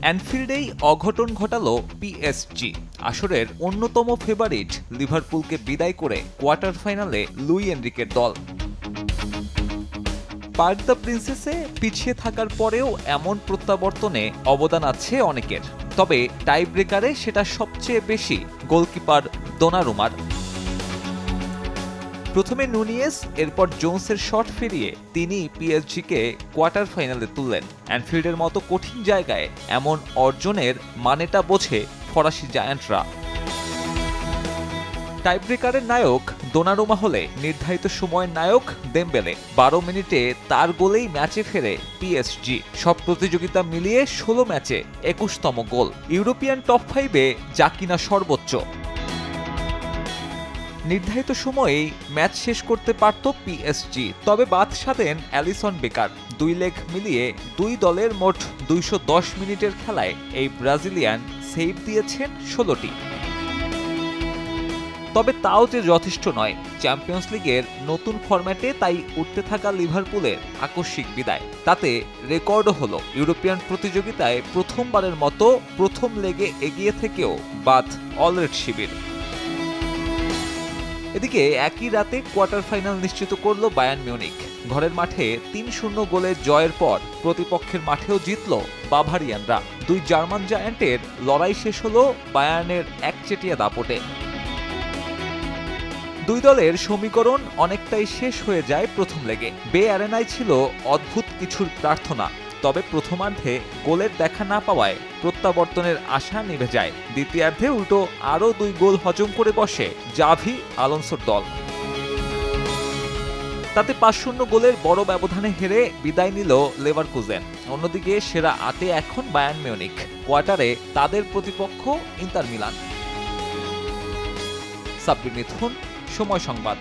অ্যানফিল্ডেই অঘটন ঘটালো পিএসজি। আসরের অন্যতম ফেভারিট লিভারপুলকে বিদায় করে কোয়ার্টার ফাইনালে লুই এনরিকের দল। পার্ক দ্য প্রিন্সেসে পিছিয়ে থাকার পরেও এমন প্রত্যাবর্তনে অবদান আছে অনেকের, তবে টাই ব্রেকারে সেটা সবচেয়ে বেশি গোলকিপার দোনারুমার। প্রথমে নুনিয়েস, এরপর জোন্সের শট ফিরিয়ে তিনি পিএসজিকে কোয়ার্টার ফাইনালে তুললেন। অ্যানফিল্ডের মতো কঠিন জায়গায় এমন অর্জনের মানেটা বোঝে ফরাসি জায়ান্টরা। টাইব্রেকারের নায়ক দোনারুমা হলে নির্ধারিত সময়ের নায়ক দেমবেলে। ১২ মিনিটে তার গোলেই ম্যাচে ফেরে পিএসজি। সব প্রতিযোগিতা মিলিয়ে ১৬ ম্যাচে ২১তম গোল, ইউরোপিয়ান টপ 5-এ যা কিনা সর্বোচ্চ। নির্ধারিত সময়েই ম্যাচ শেষ করতে পারত পিএসজি, তবে বাদ সাধেন অ্যালিসন বেকার। ২ লেগ মিলিয়ে দুই দলের মোট ২১০ মিনিটের খেলায় এই ব্রাজিলিয়ান সেভ দিয়েছেন ১৬টি। তবে তাও যে যথেষ্ট নয়। চ্যাম্পিয়ন্স লিগের নতুন ফরম্যাটে তাই উঠতে থাকা লিভারপুলের আকস্মিক বিদায়। তাতে রেকর্ডও হলো, ইউরোপিয়ান প্রতিযোগিতায় প্রথমবারের মতো প্রথম লেগে এগিয়ে থেকেও বাদ অলরেড শিবির। এদিকে একই রাতে কোয়ার্টার ফাইনাল নিশ্চিত করল বায়ার্ন মিউনিখ। ঘরের মাঠে ৩-০ গোলে জয়ের পর প্রতিপক্ষের মাঠেও জিতল বাভারিয়ানরা। দুই জার্মান জায়ান্টের লড়াই শেষ হল বায়ার্নের একচেটিয়া দাপটে। দুই দলের সমীকরণ অনেকটাই শেষ হয়ে যায় প্রথম লেগে। বে অ্যারেনায় ছিল অদ্ভুত কিছুর প্রার্থনা, তবে প্রথমার্ধে গোলের দেখা না পাওয়ায় প্রত্যাবর্তনের আশা নিভে যায়। দ্বিতীয়ার্ধে উল্টো আরও ২ গোল হজম করে বসে জাভি আলোনসোর দল। তাতে ৫-০ গোলের বড় ব্যবধানে হেরে বিদায় নিল লেভারকুজেন। অন্যদিকে সেরা ৮-এ এখন বায়ার্ন মিউনিখ, কোয়ার্টারে তাদের প্রতিপক্ষ ইন্টার মিলান। সাব্বির মিথুন, সময় সংবাদ।